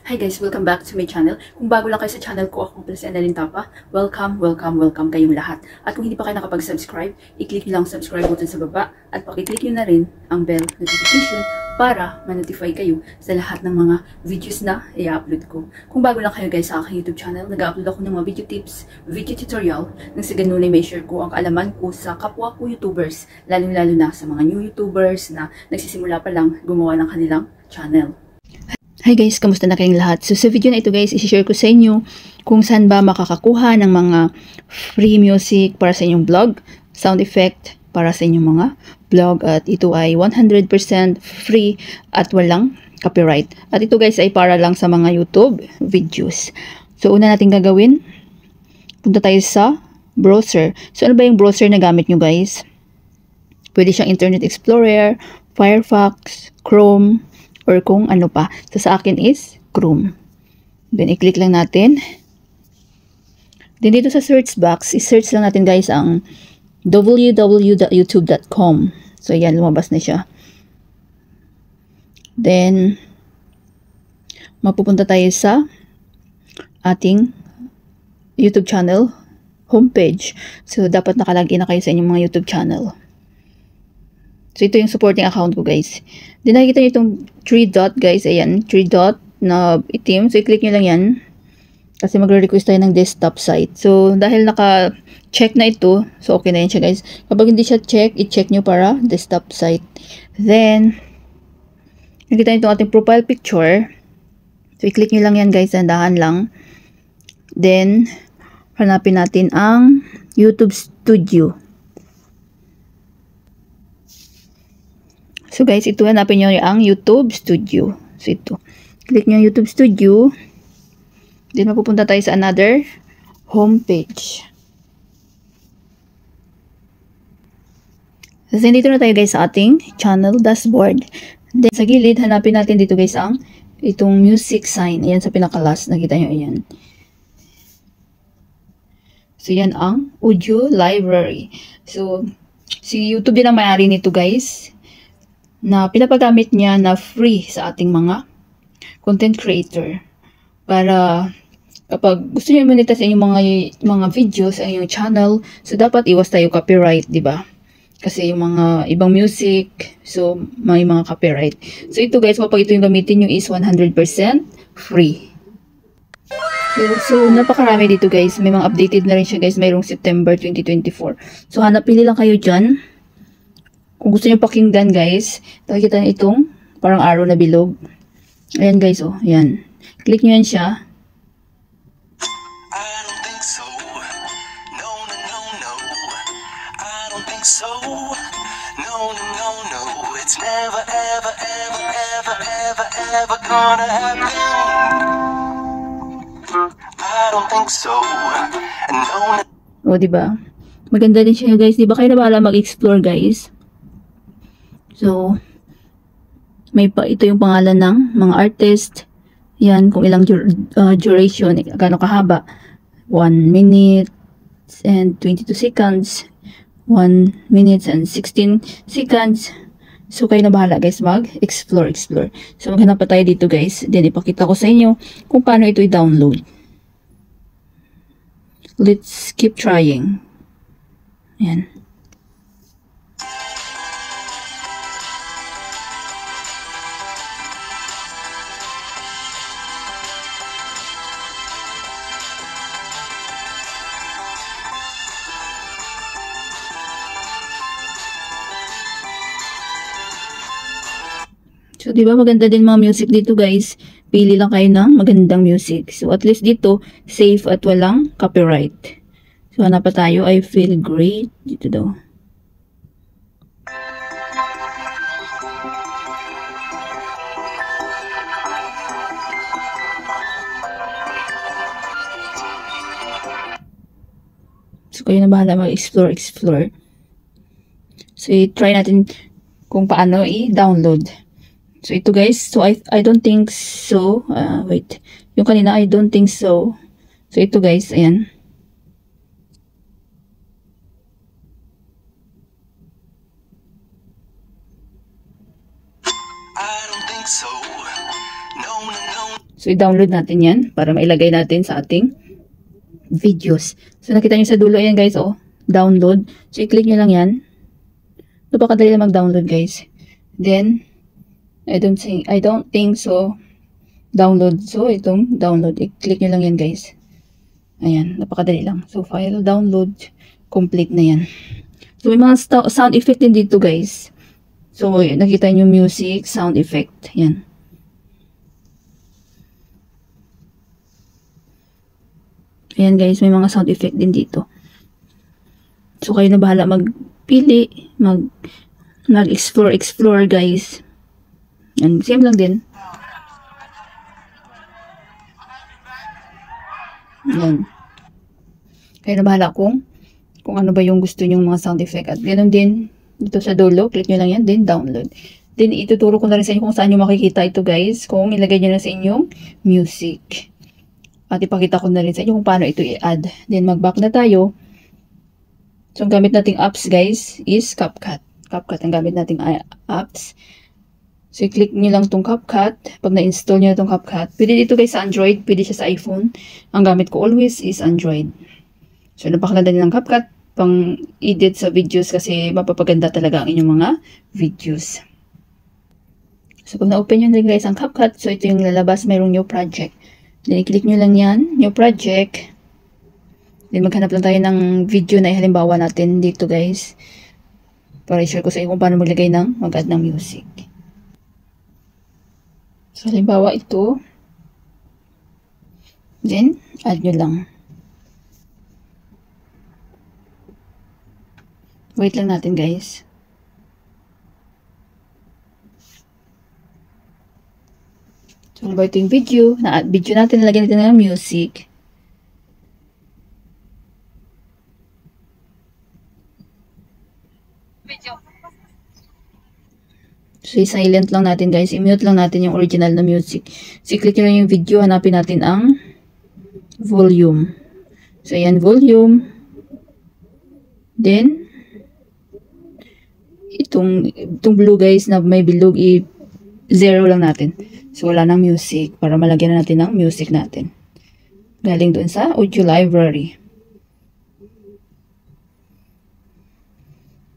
Hi guys, welcome back to my channel. Kung bago lang kayo sa channel ko, ako pala si Annalyn Tapa. Welcome kayong lahat. At kung hindi pa kayo nakapag-subscribe, i-click nyo lang ang subscribe button sa baba at pakiclick nyo na rin ang bell notification para ma-notify kayo sa lahat ng mga videos na i-upload ko. Kung bago lang kayo guys sa aking YouTube channel, nag-upload ako ng mga video tips, video tutorial, nang sa ganun ay may share ko ang kaalaman ko sa kapwa ko YouTubers, lalong-lalo na sa mga new YouTubers na nagsisimula pa lang gumawa ng kanilang channel. Hi guys, kamusta na kayong lahat? So sa video na ito guys, i-share ko sa inyo kung saan ba makakakuha ng mga free music para sa inyong vlog, sound effect para sa inyong mga vlog, at ito ay 100% free at walang copyright. At ito guys ay para lang sa mga YouTube videos. So una natin gagawin, punta tayo sa browser. So ano ba yung browser na gamit nyo guys? Pwede siyang Internet Explorer, Firefox, Chrome, or kung ano pa. So, sa akin is Chrome. Then, i-click lang natin. Then, dito sa search box, i-search lang natin guys ang www.youtube.com. So, yan, lumabas na siya. Then, mapupunta tayo sa ating YouTube channel homepage. So, dapat nakalagin na kayo sa inyong mga YouTube channel. So, ito yung supporting account ko, guys. Then, nakikita nyo itong 3 dot, guys. Ayan, 3 dot na itim. So, i-click nyo lang yan. Kasi magre-request tayo ng desktop site. So, dahil naka-check na ito, so okay na yan siya, guys. Kapag hindi siya check, i-check nyo para desktop site. Then, nakikita nyo itong ating profile picture. So, i-click nyo lang yan, guys. Dandahan lang. Then, hanapin natin ang YouTube Studio. So guys, ito hanapin nyo ang YouTube Studio. So ito. Click nyo YouTube Studio. Then mapupunta tayo sa another homepage. So dito na tayo guys sa ating channel dashboard. Then sa gilid, hanapin natin dito guys ang itong music sign. Ayan sa pinaka-last. Nakita nyo, ayan. So yan ang audio library. So si YouTube din ang may-ari nito guys, na pinapagamit niya na free sa ating mga content creator. Para kapag gusto niyo i-monetize yung mga videos sa inyong channel, so dapat iwas tayo copyright, di ba? Kasi yung mga ibang music, so may mga copyright. So ito guys, kapag ito yung gamitin nyo is 100% free. So napakarami dito guys. May mga updated na rin siya guys. Mayroong September 2024. So pili lang kayo dyan. Kung gusto nyo pakinggan guys, nakikita nyo itong parang arrow na bilog. Ayan guys, oh, ayan. Click nyo yan siya. I don't think so. No, no, no, no. I don't think so. No, no, no, no. It's never, ever, ever, ever, ever, ever gonna happen. I don't think so. No, no. O, diba? Maganda din siya guys. Diba kayo na bahala mag-explore guys? So, ito yung pangalan ng mga artist. Yan, kung ilang duration, gano'ng kahaba. 1 minute and 22 seconds. 1 minute and 16 seconds. So, kayo na bahala guys, mag-explore. So, maghanap pa tayo dito guys. Then, ipakita ko sa inyo kung paano ito i-download. Let's keep trying. Yan. So, di ba maganda din mga music dito guys. Pili lang kayo ng magandang music. So, at least dito, safe at walang copyright. So, hanap pa tayo. I Feel Great. Dito daw. So, kayo na bahala mag-explore. So, i-try natin kung paano i-download. So, ito guys. So, I don't think so. Wait. Yung kanina, I don't think so. So, ito guys. Ayan. So, i-download natin yan para mailagay natin sa ating videos. So, nakita nyo sa dulo yan guys, oh. Download. So, i-click nyo lang yan. Napakadali na mag-download guys. Then, I don't think so. Download. So, itong download. I-click nyo lang yan guys. Ayan, napakadali lang. So, file, download. Complete na yan. So, may mga sound effect din dito guys. So, nakita nyo music, sound effect. Yan. Ayan guys, may mga sound effect din dito. So, kayo na bahala magpili, mag-explore guys. Yan, same lang din. Yan. Kayo na bahala kung ano ba yung gusto nyong mga sound effect. At ganoon din, dito sa dulo, click nyo lang yan, then download. Then, ituturo ko na rin sa inyo kung saan nyo makikita ito guys, kung ilagay nyo na sa inyong music. At ipakita ko na rin sa inyo kung paano ito i-add. Then, mag-back na tayo. So, ang gamit nating apps, guys, is CapCut. CapCut ang gamit nating apps. So, i-click nyo lang itong CapCut. Pag na-install nyo itong CapCut, pwede dito guys sa Android, pwede siya sa iPhone. Ang gamit ko always is Android. So, napakaganda din ng CapCut pang edit sa videos kasi mapapaganda talaga ang inyong mga videos. So, pag na-open nyo na guys ang CapCut, so ito yung lalabas, mayroong new project. Then, i-click nyo lang yan, new project. Then, maghanap lang tayo ng video na halimbawa natin dito guys. Para i-share ko sa inyo kung paano mag-add ng music. So, halimbawa ito. Then, add nyo lang. Wait lang natin guys. So, halimbawa ito yung video. Video natin, nalagyan natin ng music. So, silent lang natin guys. I-mute lang natin yung original na music. So, i-click nyo lang yung video. Hanapin natin ang volume. So, ayan, volume. Then, itong blue guys na may bilog, i-zero lang natin. So, wala nang music para malagyan na natin ng music natin. Galing doon sa audio library.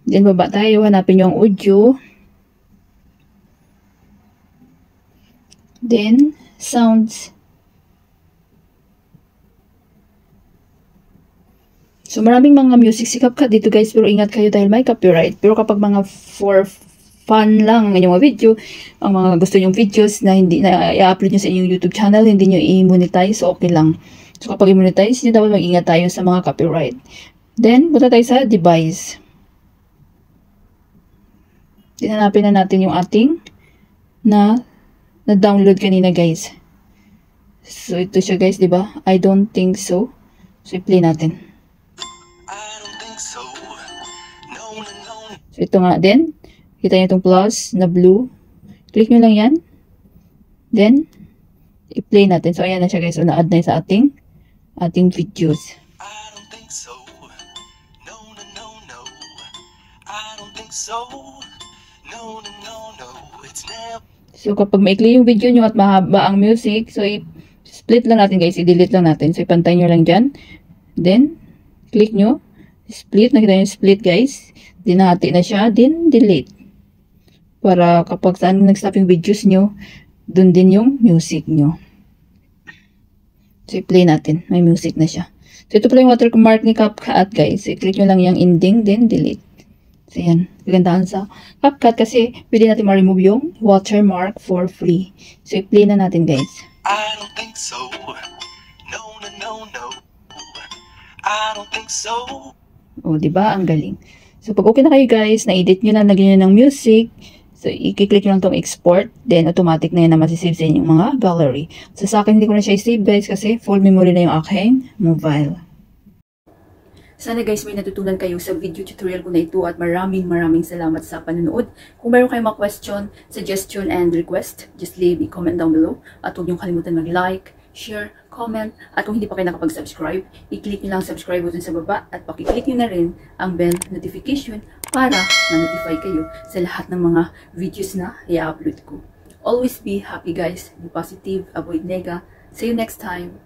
Then, baba tayo. Hanapin nyo ang audio. Then, sounds. So, maraming mga music si CapCut dito guys. Pero ingat kayo dahil may copyright. Pero kapag mga for fun lang ang inyong mga video, ang mga gusto nyong videos na hindi na i-upload nyo sa inyong YouTube channel, hindi nyo i-monetize, so okay lang. So, kapag i-monetize nyo, dapat mag-ingat tayo sa mga copyright. Then, punta tayo sa device. Hanapin na natin yung ating na-download kanina guys. So, ito siya guys, diba? I don't think so. So, i-play natin. So, ito nga din. Kita nyo itong plus na blue. Click nyo lang yan. Then, i-play natin. So, ayan na siya guys. So, na-add na sa ating videos. I don't think so. No, no, no, no. I don't think so. No, no, no, no. It's never. So, kapag maikli yung video nyo at mahaba ang music, so, i-split lang natin guys. I-delete lang natin. So, ipantay nyo lang dyan. Then, click nyo. Split. Nakita nyo yung split guys. Dinahati na siya. Then, delete. Para kapag saan nag-stop yung videos nyo, dun din yung music nyo. So, i-play natin. May music na siya. So, ito pala yung watermark ni CapCut guys. So, i-click nyo lang yung ending, then delete. So, yan. Kagandahan sa CapCut kasi pwede natin ma-remove yung watermark for free. So, i-play na natin guys. I don't think so. No, no, no, no. I don't think so. O, diba? Ang galing. So, pag okay na kayo guys, na-edit nyo na, lagyan nyo ng music. So, i-click nyo lang itong export. Then, automatic na yan na masisave sa inyong mga gallery. So, sa akin, hindi ko na siya i-save guys kasi full memory na yung aking mobile. Sana guys, may natutunan kayo sa video tutorial ko na ito at maraming salamat sa panonood. Kung mayroon kayong mga question, suggestion, and request, just leave a comment down below. At huwag niyong kalimutan mag-like, share, comment, at kung hindi pa kayo nakapag-subscribe, i-click nyo lang subscribe button sa baba at pakiclick nyo na rin ang bell notification para ma-notify kayo sa lahat ng mga videos na i-upload ko. Always be happy guys, be positive, avoid nega. See you next time.